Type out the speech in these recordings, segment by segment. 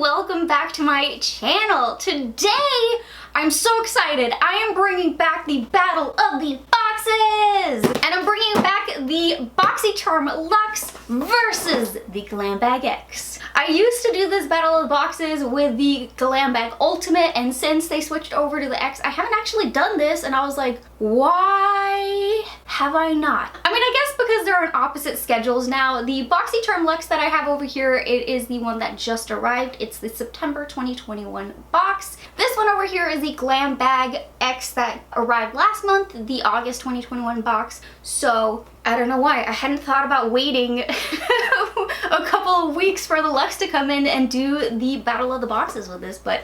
welcome back to my channel. Today, I'm so excited. I am bringing back the Battle of the Boxes! And I'm bringing back the BOXYCHARM Luxe versus the Glam Bag X. I used to do this Battle of the Boxes with the Glam Bag Ultimate, and since they switched over to the X, I haven't actually done this, and I was like, why have I not? I mean, I guess because they're on opposite schedules now. The BOXYCHARM Luxe that I have over here, it is the one that just arrived. It's the September 2021 box. This one over here is the Glam Bag X that arrived last month, the August 2021 box. So I don't know why. I hadn't thought about waiting a couple of weeks for the Luxe to come in and do the Battle of the Boxes with this, but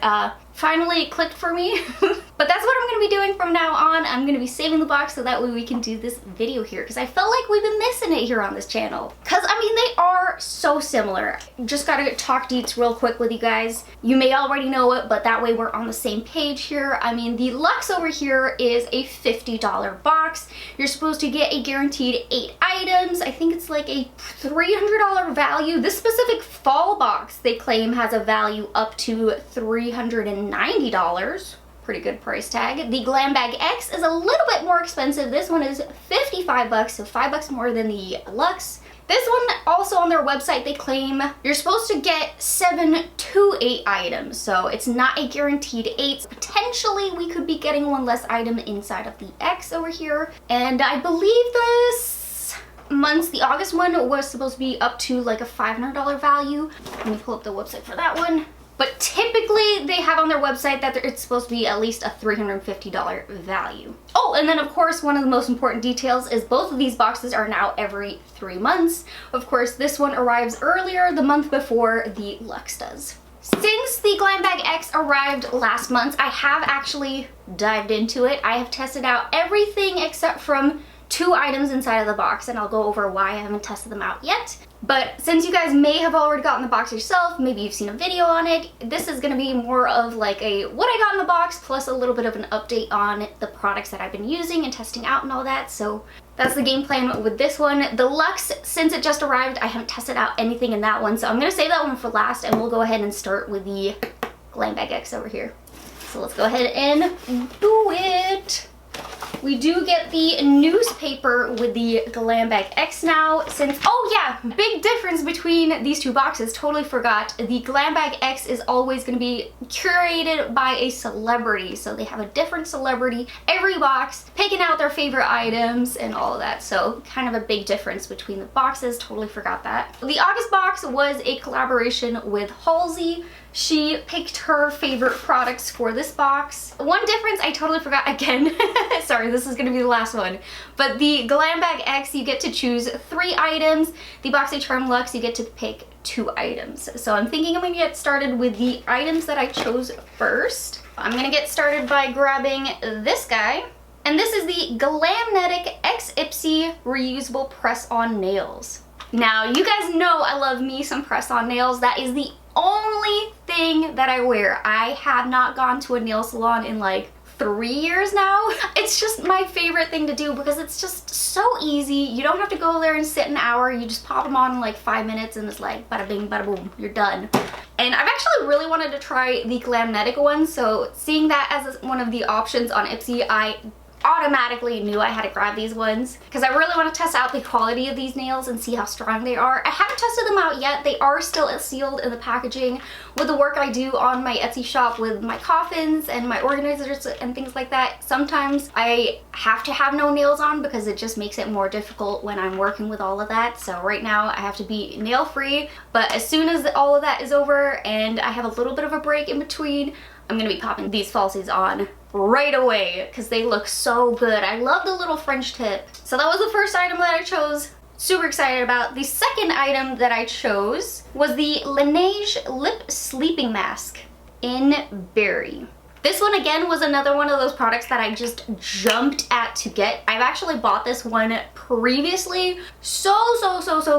finally it clicked for me. But that's what I'm going to be doing from now on. I'm going to be saving the box so that way we can do this video here, because I felt like we've been missing it here on this channel. Because, I mean, they are so similar. Just gotta talk deets real quick with you guys. You may already know it, but that way we're on the same page here. I mean, the Luxe over here is a $50 box. You're supposed to get a guaranteed 8 items. I think it's like a $300 value. This specific fall box, they claim, has a value up to $390. Pretty good price tag. The Glam Bag X is a little bit more expensive. This one is 55 bucks, so $5 more than the Luxe. This one, also on their website, they claim you're supposed to get 7 to 8 items, so it's not a guaranteed 8. Potentially, we could be getting one less item inside of the X over here. And I believe this month's, the August one, was supposed to be up to like a $500 value. Let me pull up the website for that one. But typically, they have on their website that it's supposed to be at least a $350 value. Oh, and then of course, one of the most important details is both of these boxes are now every 3 months. Of course, this one arrives earlier, the month before the Luxe does. Since the Glam Bag X arrived last month, I have actually dived into it. I have tested out everything except from 2 items inside of the box, and I'll go over why I haven't tested them out yet. But since you guys may have already gotten the box yourself, maybe you've seen a video on it, this is going to be more of like a what I got in the box plus a little bit of an update on the products that I've been using and testing out and all that. So that's the game plan with this one. The Luxe, since it just arrived, I haven't tested out anything in that one, so I'm going to save that one for last, and we'll go ahead and start with the Glam Bag X over here. So let's go ahead and do it. We do get the newspaper with the Glam Bag X now, since, oh yeah, big difference between these two boxes, totally forgot. The Glam Bag X is always going to be curated by a celebrity, so they have a different celebrity every box, picking out their favorite items and all of that, so kind of a big difference between the boxes, totally forgot that. The August box was a collaboration with Halsey. She picked her favorite products for this box. One difference I totally forgot again, sorry, this is gonna be the last one, but the Glam Bag X, you get to choose 3 items. The BOXYCHARM Luxe, you get to pick 2 items. So I'm thinking I'm gonna get started with the items that I chose first. I'm gonna get started by grabbing this guy. And this is the Glamnetic X Ipsy Reusable Press-On Nails. Now, you guys know I love me some press-on nails. That is the only thing that I wear. I have not gone to a nail salon in like 3 years now. It's just my favorite thing to do because it's just so easy. You don't have to go there and sit an hour. You just pop them on in like 5 minutes and it's like bada bing, bada boom, you're done. And I've actually really wanted to try the Glamnetic one, so seeing that as one of the options on Ipsy, I automatically knew I had to grab these ones because I really want to test out the quality of these nails and see how strong they are. I haven't tested them out yet. They are still sealed in the packaging. With the work I do on my Etsy shop with my coffins and my organizers and things like that, sometimes I have to have no nails on because it just makes it more difficult when I'm working with all of that. So right now I have to be nail free, but as soon as all of that is over and I have a little bit of a break in between, I'm gonna be popping these falsies on right away because they look so good. I love the little French tip. So that was the first item that I chose. Super excited about. The second item that I chose was the Laneige Lip Sleeping Mask in Berry. This one again was another one of those products that I just jumped at to get. I've actually bought this one previously. So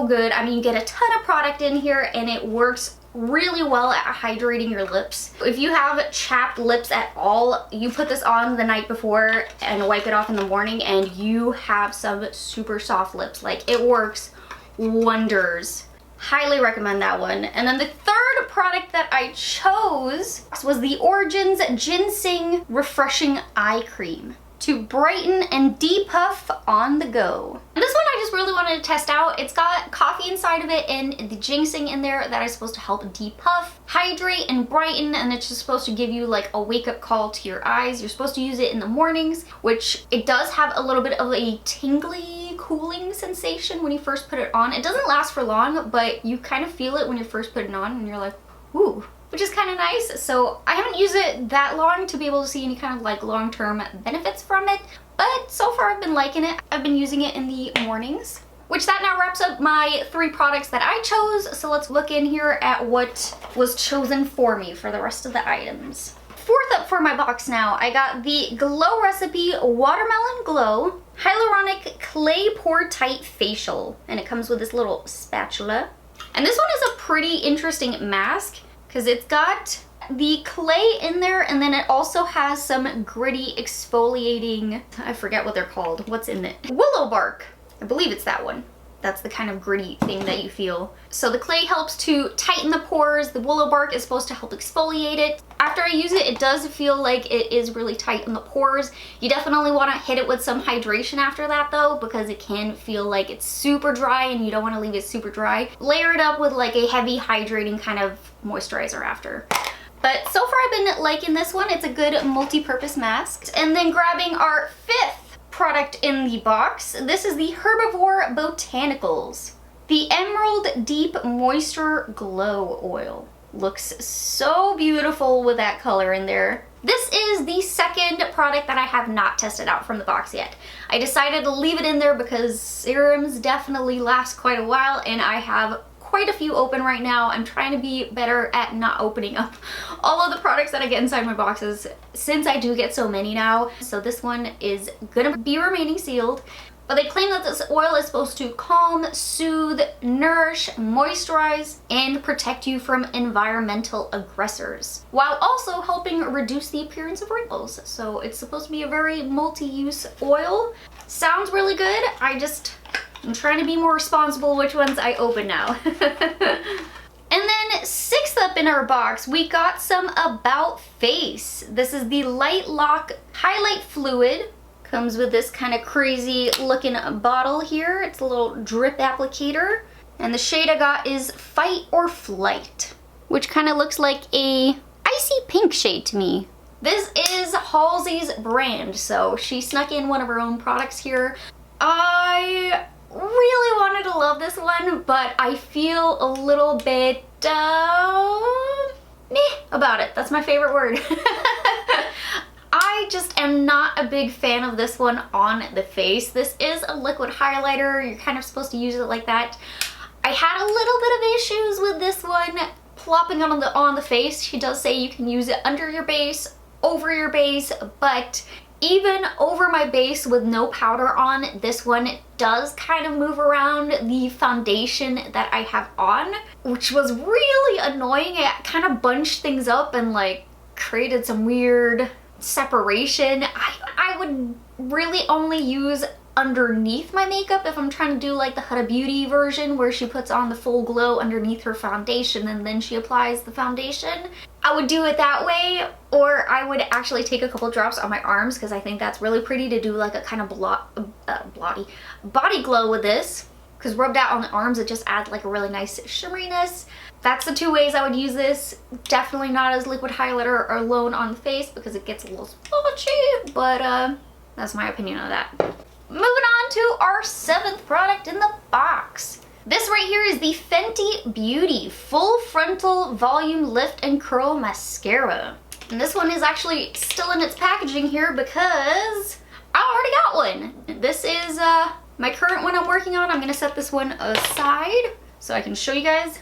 good. I mean, you get a ton of product in here and it works really well at hydrating your lips. If you have chapped lips at all, you put this on the night before and wipe it off in the morning and you have some super soft lips. Like, it works wonders. Highly recommend that one. And then the third product that I chose was the Origins Ginseng Refreshing Eye Cream to brighten and depuff on the go. And this one I just really wanted to test out. It's got coffee inside of it and the ginseng in there that is supposed to help depuff, hydrate, and brighten, and it's just supposed to give you like a wake-up call to your eyes. You're supposed to use it in the mornings, which it does have a little bit of a tingly, cooling sensation when you first put it on. It doesn't last for long, but you kind of feel it when you first put it on and you're like, ooh, which is kind of nice. So I haven't used it that long to be able to see any kind of like long-term benefits from it, but so far I've been liking it. I've been using it in the mornings, which that now wraps up my 3 products that I chose. So let's look in here at what was chosen for me for the rest of the items. Fourth up for my box now, I got the Glow Recipe Watermelon Glow Hyaluronic Clay Pore Tight Facial, and it comes with this little spatula. And this one is a pretty interesting mask because it's got the clay in there, and then it also has some gritty exfoliating, I forget what they're called. What's in it? Willow bark. I believe it's that one. That's the kind of gritty thing that you feel. So the clay helps to tighten the pores. The willow bark is supposed to help exfoliate it. After I use it, it does feel like it is really tight in the pores. You definitely want to hit it with some hydration after that though, because it can feel like it's super dry and you don't want to leave it super dry. Layer it up with like a heavy hydrating kind of moisturizer after. But so far I've been liking this one. It's a good multi-purpose mask. And then grabbing our 5th product in the box, this is the Herbivore Botanicals, the Emerald Deep Moisture Glow Oil. Looks so beautiful with that color in there. This is the 2nd product that I have not tested out from the box yet. I decided to leave it in there because serums definitely last quite a while, and I have quite a few open right now. I'm trying to be better at not opening up all of the products that I get inside my boxes since I do get so many now. So this one is gonna be remaining sealed. But they claim that this oil is supposed to calm, soothe, nourish, moisturize, and protect you from environmental aggressors, while also helping reduce the appearance of wrinkles. So it's supposed to be a very multi-use oil. Sounds really good. I'm trying to be more responsible which ones I open now. And then 6th up in our box, we got some About Face. This is the Light Lock Highlight Fluid. Comes with this kind of crazy looking bottle here. It's a little drip applicator. And the shade I got is Fight or Flight, which kind of looks like a icy pink shade to me. This is Halsey's brand, so she snuck in one of her own products here. I really wanted to love this one, but I feel a little bit meh about it. That's my favorite word. I just am not a big fan of this one on the face. This is a liquid highlighter. You're kind of supposed to use it like that. I had a little bit of issues with this one plopping on the face. She does say you can use it under your base, over your base, but even over my base with no powder on, this one does kind of move around the foundation that I have on, which was really annoying. It kind of bunched things up and like created some weird separation. I would really only use underneath my makeup if I'm trying to do like the Huda Beauty version where she puts on the full glow underneath her foundation and then she applies the foundation. I would do it that way, or I would actually take a couple drops on my arms because I think that's really pretty to do like a kind of body glow with this, because rubbed out on the arms it just adds like a really nice shimmeriness. That's the 2 ways I would use this. Definitely not as liquid highlighter or alone on the face because it gets a little splotchy, but that's my opinion of that. Moving on to our 7th product in the box. This right here is the Fenty Beauty Full Frontal Volume Lift and Curl Mascara. And this one is actually still in its packaging here because I already got one. This is my current one I'm working on. I'm gonna set this one aside so I can show you guys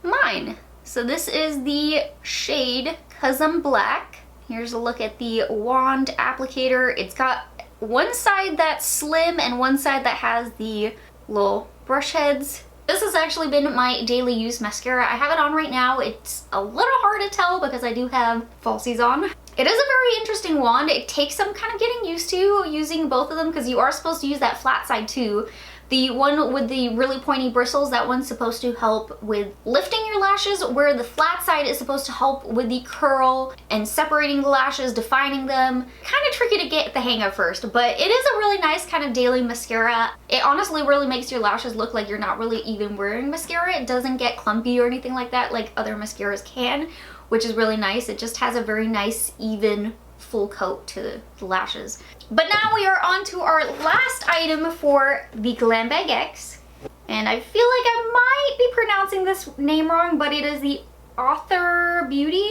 mine. So this is the shade 'Cause I'm Black. Here's a look at the wand applicator. It's got one side that's slim and one side that has the little brush heads. This has actually been my daily use mascara. I have it on right now. It's a little hard to tell because I do have falsies on. It is a very interesting wand. It takes some kind of getting used to using both of them because you are supposed to use that flat side too. The one with the really pointy bristles, that one's supposed to help with lifting your lashes, where the flat side is supposed to help with the curl and separating the lashes, defining them. Kind of tricky to get the hang of first, but it is a really nice kind of daily mascara. It honestly really makes your lashes look like you're not really even wearing mascara. It doesn't get clumpy or anything like that like other mascaras can, which is really nice. It just has a very nice, even, full coat to the lashes. But now we are on to our last item for the Glam Bag X. And I feel like I might be pronouncing this name wrong, but it is the Author Beauty.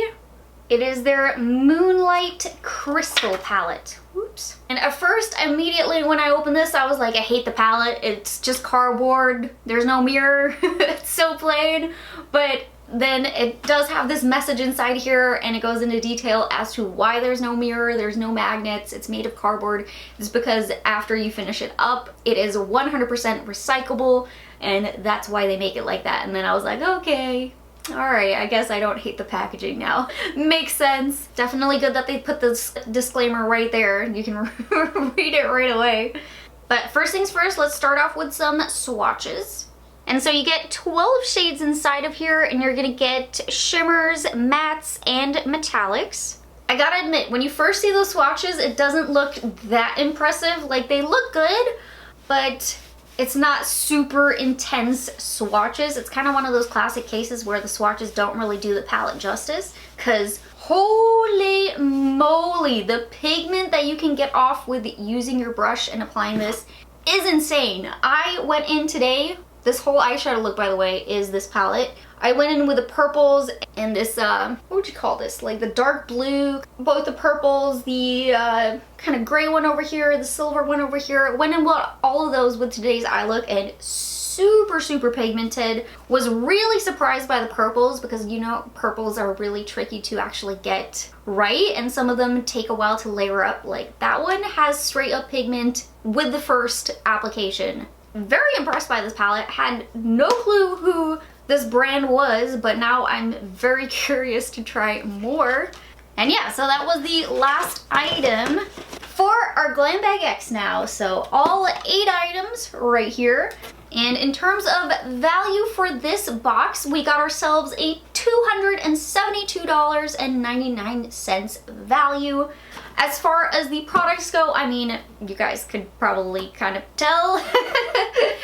It is their Moonlight Crystal Palette. Whoops. And at first, immediately when I opened this, I was like, I hate the palette. It's just cardboard. There's no mirror. It's so plain. But then it does have this message inside here, and it goes into detail as to why there's no mirror, there's no magnets, it's made of cardboard. It's because after you finish it up, it is 100% recyclable, and that's why they make it like that. And then I was like, okay, alright, I guess I don't hate the packaging now. Makes sense. Definitely good that they put this disclaimer right there. You can read it right away. But first things first, let's start off with some swatches. And so you get 12 shades inside of here, and you're gonna get shimmers, mattes, and metallics. I gotta admit, when you first see those swatches, it doesn't look that impressive. Like, they look good, but it's not super intense swatches. It's kind of one of those classic cases where the swatches don't really do the palette justice, because holy moly, the pigment that you can get off with using your brush and applying this is insane. I went in today. This whole eyeshadow look, by the way, is this palette. I went in with the purples and this, what would you call this? Like the dark blue, both the purples, the kind of gray one over here, the silver one over here. Went in with all of those with today's eye look, and super, super pigmented. Was really surprised by the purples because, you know, purples are really tricky to actually get right, and some of them take a while to layer up. Like that one has straight up pigment with the first application. Very impressed by this palette. Had no clue who this brand was, but now I'm very curious to try more. And yeah, so that was the last item for our Glam Bag X now. So all 8 items right here. And in terms of value for this box, we got ourselves a $272.99 value. As far as the products go, I mean, you guys could probably kind of tell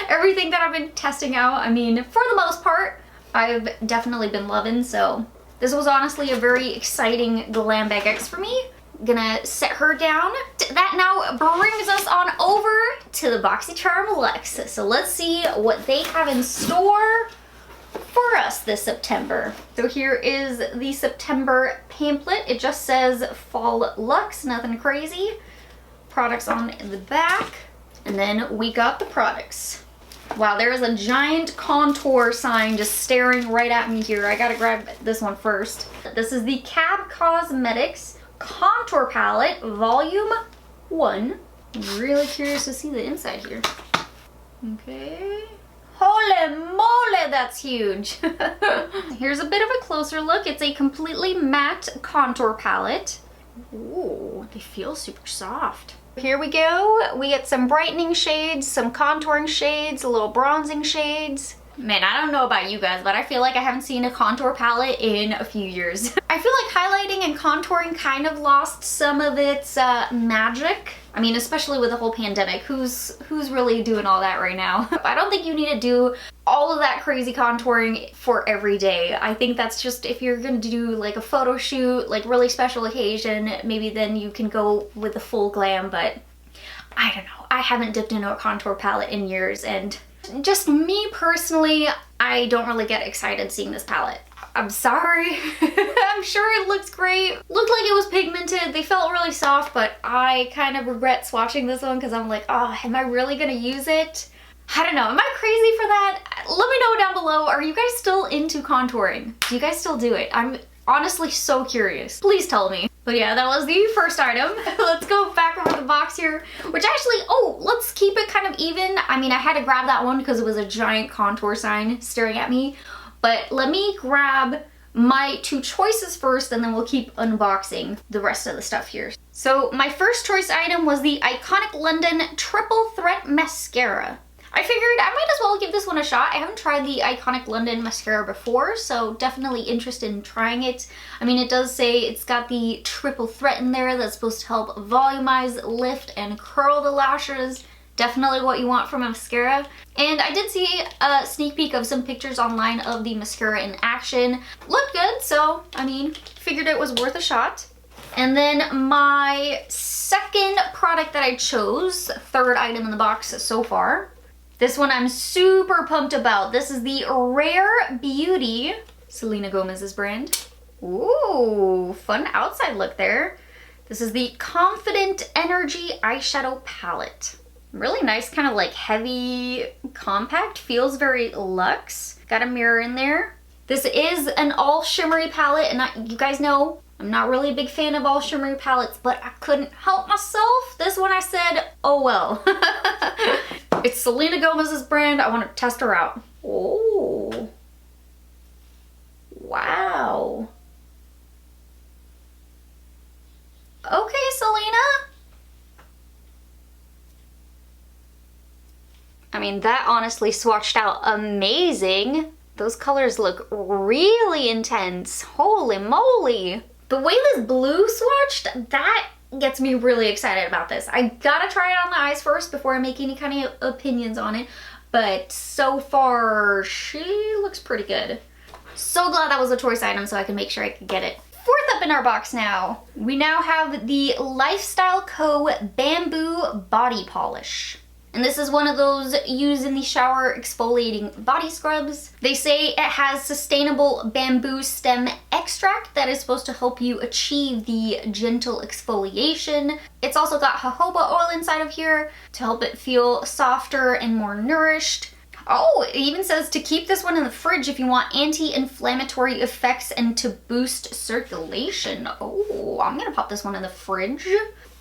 everything that I've been testing out. I mean, for the most part, I've definitely been loving, so this was honestly a very exciting Glam Bag X for me. Gonna set her down. That now brings us on over to the BOXYCHARM Luxe. So let's see what they have in store for us this September. So here is the September pamphlet. It just says Fall Luxe, nothing crazy. Products on the back. And then we got the products. Wow, there is a giant contour sign just staring right at me here. I gotta grab this one first. This is the Cab Cosmetics Contour Palette Volume 1. I'm really curious to see the inside here. Okay. Holy moly, that's huge. Here's a bit of a closer look. It's a completely matte contour palette. Ooh, they feel super soft. Here we go. We get some brightening shades, some contouring shades, a little bronzing shades. Man, I don't know about you guys, but I feel like I haven't seen a contour palette in a few years. I feel like highlighting and contouring kind of lost some of its magic. I mean, especially with the whole pandemic, who's really doing all that right now? I don't think you need to do all of that crazy contouring for every day. I think that's just if you're gonna do like a photo shoot, like really special occasion, maybe then you can go with the full glam, but I don't know. I haven't dipped into a contour palette in years, and just me personally, I don't really get excited seeing this palette. I'm sorry. I'm sure it looks great. Looked like it was pigmented. They felt really soft, but I kind of regret swatching this one because I'm like, oh, am I really gonna use it? I don't know. Am I crazy for that? Let me know down below. Are you guys still into contouring? Do you guys still do it? I'm honestly so curious. Please tell me. But yeah, that was the first item. Let's go back over the box here, which actually, oh, let's keep it kind of even. I mean, I had to grab that one because it was a giant contour sign staring at me. But let me grab my 2 choices first, and then we'll keep unboxing the rest of the stuff here. So my first choice item was the Iconic London Triple Threat Mascara. I figured I might as well give this one a shot. I haven't tried the Iconic London mascara before, so definitely interested in trying it. I mean, it does say it's got the triple threat in there that's supposed to help volumize, lift, and curl the lashes. Definitely what you want from a mascara. And I did see a sneak peek of some pictures online of the mascara in action. Looked good, so I mean, figured it was worth a shot. And then my second product that I chose, third item in the box so far. This one I'm super pumped about. This is the Rare Beauty, Selena Gomez's brand. Ooh, fun outside look there. This is the Confident Energy Eyeshadow Palette. Really nice, kind of like heavy, compact, feels very luxe. Got a mirror in there. This is an all shimmery palette, and you guys know I'm not really a big fan of all shimmery palettes, but I couldn't help myself. This one I said, oh well. It's Selena Gomez's brand. I want to test her out. Oh. Wow. Okay, Selena. I mean, that honestly swatched out amazing. Those colors look really intense. Holy moly. The way this blue swatched, that gets me really excited about this. I gotta try it on the eyes first before I make any kind of opinions on it. But so far, she looks pretty good. So glad that was a choice item so I can make sure I could get it. Fourth up in our box now, we now have the Lifestyle Co. Bamboo Body Polish. And this is one of those used in the shower exfoliating body scrubs. They say it has sustainable bamboo stem extract that is supposed to help you achieve the gentle exfoliation. It's also got jojoba oil inside of here to help it feel softer and more nourished. Oh, it even says to keep this one in the fridge if you want anti-inflammatory effects and to boost circulation. Oh, I'm gonna pop this one in the fridge.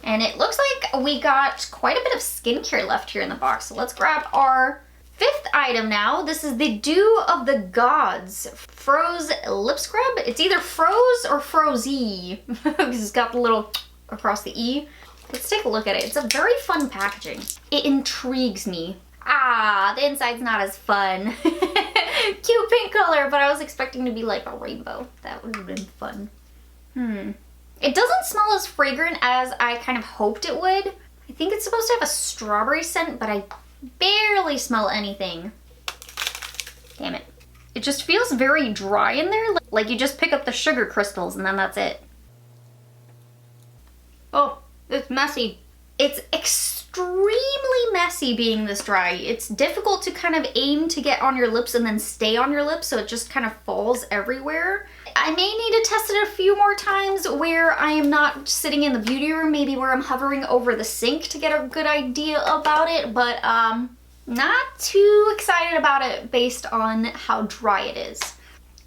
And it looks like we got quite a bit of skincare left here in the box. So let's grab our fifth item now. This is the Dew of the Gods Froze Lip Scrub. It's either froze or frozy because it's got the little across the E. Let's take a look at it. It's a very fun packaging. It intrigues me. Ah, the inside's not as fun. Cute pink color, but I was expecting to be like a rainbow. That would have been fun. It doesn't smell as fragrant as I kind of hoped it would. I think it's supposed to have a strawberry scent, but I barely smell anything. Damn it. It just feels very dry in there, like you just pick up the sugar crystals and then that's it. Oh, it's messy. It's extremely messy being this dry. It's difficult to kind of aim to get on your lips and then stay on your lips, so it just kind of falls everywhere. I may need to test it a few more times where I am not sitting in the beauty room, maybe where I'm hovering over the sink to get a good idea about it, but not too excited about it based on how dry it is.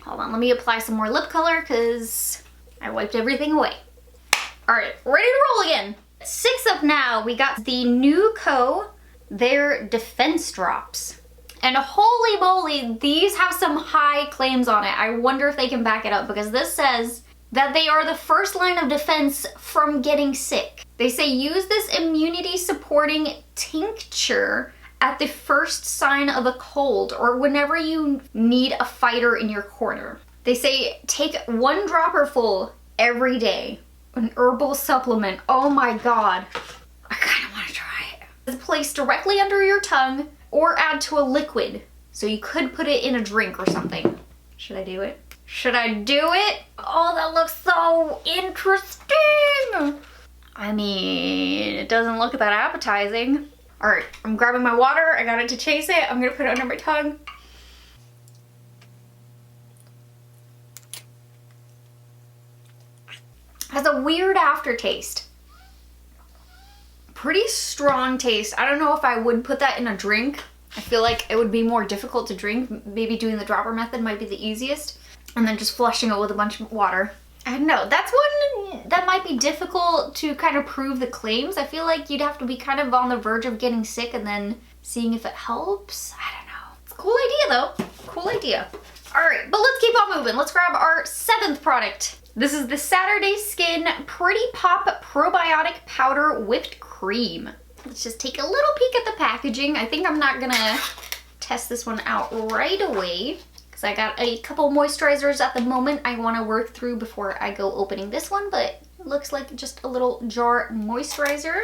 Hold on, let me apply some more lip color because I wiped everything away. All right, ready to roll again. Sixth up now, we got the NewCo, their Defense Drops. And holy moly, these have some high claims on it. I wonder if they can back it up because this says that they are the first line of defense from getting sick. They say use this immunity supporting tincture at the first sign of a cold or whenever you need a fighter in your corner. They say take 1 dropper full every day. An herbal supplement. Oh my god. I kind of want to try it. It's placed directly under your tongue or add to a liquid. So you could put it in a drink or something. Should I do it? Should I do it? Oh, that looks so interesting. I mean, it doesn't look that appetizing. All right, I'm grabbing my water. I got it to chase it. I'm gonna put it under my tongue. Has a weird aftertaste. Pretty strong taste. I don't know if I would put that in a drink. I feel like it would be more difficult to drink. Maybe doing the dropper method might be the easiest. And then just flushing it with a bunch of water. I don't know. That's one that might be difficult to kind of prove the claims. I feel like you'd have to be kind of on the verge of getting sick and then seeing if it helps. I don't know. It's a cool idea though. Cool idea. All right, but let's keep on moving. Let's grab our 7th product. This is the Saturday Skin Pretty Pop Probiotic Powder Whipped Cream. Let's just take a little peek at the packaging. I think I'm not gonna test this one out right away because I got a couple moisturizers at the moment I want to work through before I go opening this one, but it looks like just a little jar moisturizer.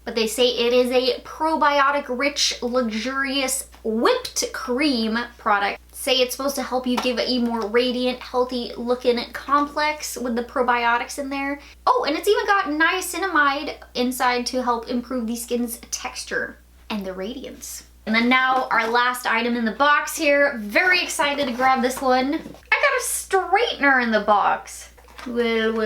But they say it is a probiotic rich, luxurious whipped cream product. Say it's supposed to help you give a more radiant, healthy looking complex with the probiotics in there. Oh, and it's even got niacinamide inside to help improve the skin's texture and the radiance. And then now our last item in the box here. Very excited to grab this one. I got a straightener in the box. Well.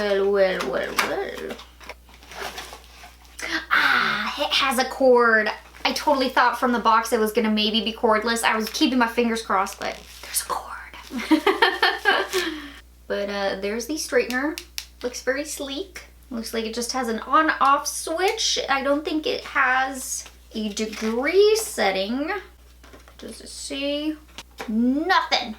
Ah, it has a cord. I totally thought from the box it was gonna maybe be cordless. I was keeping my fingers crossed, but there's a cord. But there's the straightener. Looks very sleek. Looks like it just has an on-off switch. I don't think it has a degree setting. Does it say? Nothing.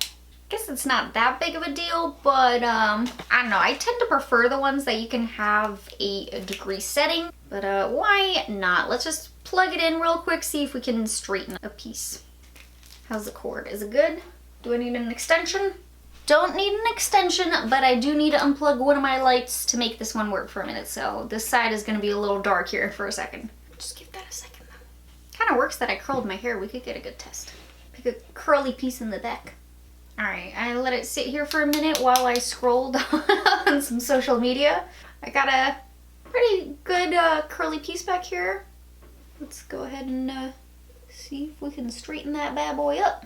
Guess it's not that big of a deal, but I don't know. I tend to prefer the ones that you can have a degree setting, but why not? Let's just plug it in real quick, see if we can straighten a piece. How's the cord? Is it good? Do I need an extension? Don't need an extension, but I do need to unplug one of my lights to make this one work for a minute, so this side is gonna be a little dark here for a second. Just give that a second though. Kinda works that I curled my hair. We could get a good test. Pick a curly piece in the back. Alright, I let it sit here for a minute while I scrolled on some social media. I got a pretty good curly piece back here. Let's go ahead and see if we can straighten that bad boy up.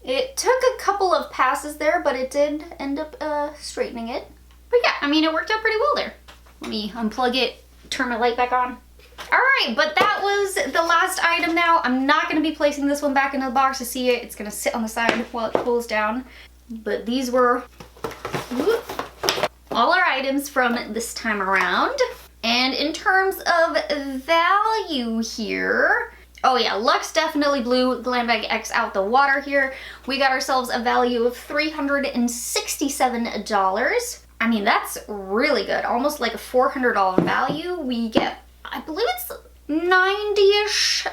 It took a couple of passes there, but it did end up straightening it. But yeah, I mean, it worked out pretty well there. Let me unplug it, turn my light back on. Alright, but that was the last item now. I'm not going to be placing this one back into the box to see it. It's going to sit on the side while it cools down. But these were all our items from this time around. And in terms of value here, oh yeah, Luxe definitely blew Glam Bag X out the water here. We got ourselves a value of $367. I mean, that's really good. Almost like a $400 value. We get, I believe it's $90-ish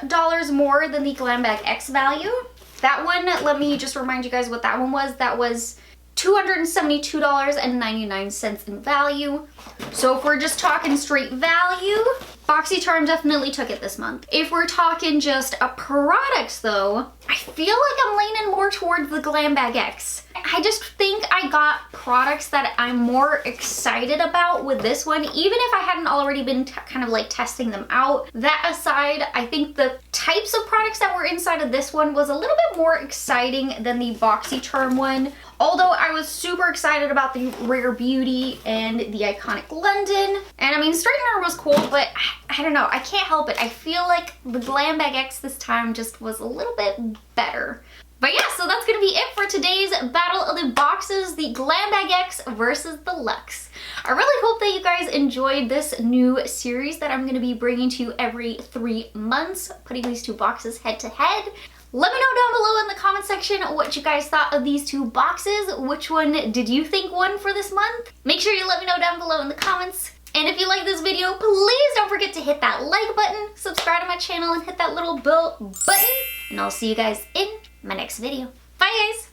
more than the Glam Bag X value. That one, let me just remind you guys what that one was. That was $272.99 in value. So if we're just talking straight value, BOXYCHARM definitely took it this month. If we're talking just products though, I feel like I'm leaning more towards the Glam Bag X. I just think I got products that I'm more excited about with this one, even if I hadn't already been kind of like testing them out. That aside, I think the types of products that were inside of this one was a little bit more exciting than the BOXYCHARM one. Although I was super excited about the Rare Beauty and the Iconic London. And I mean, straightener was cool, but I don't know, I can't help it. I feel like the Glam Bag X this time just was a little bit better. But yeah, so that's gonna be it for today's Battle of the Boxes, the Glam Bag X versus the Luxe. I really hope that you guys enjoyed this new series that I'm gonna be bringing to you every 3 months, putting these two boxes head to head. Let me know down below in the comment section what you guys thought of these two boxes. Which one did you think won for this month? Make sure you let me know down below in the comments. And if you like this video, please don't forget to hit that like button, subscribe to my channel, and hit that little bell button. And I'll see you guys in my next video. Bye guys!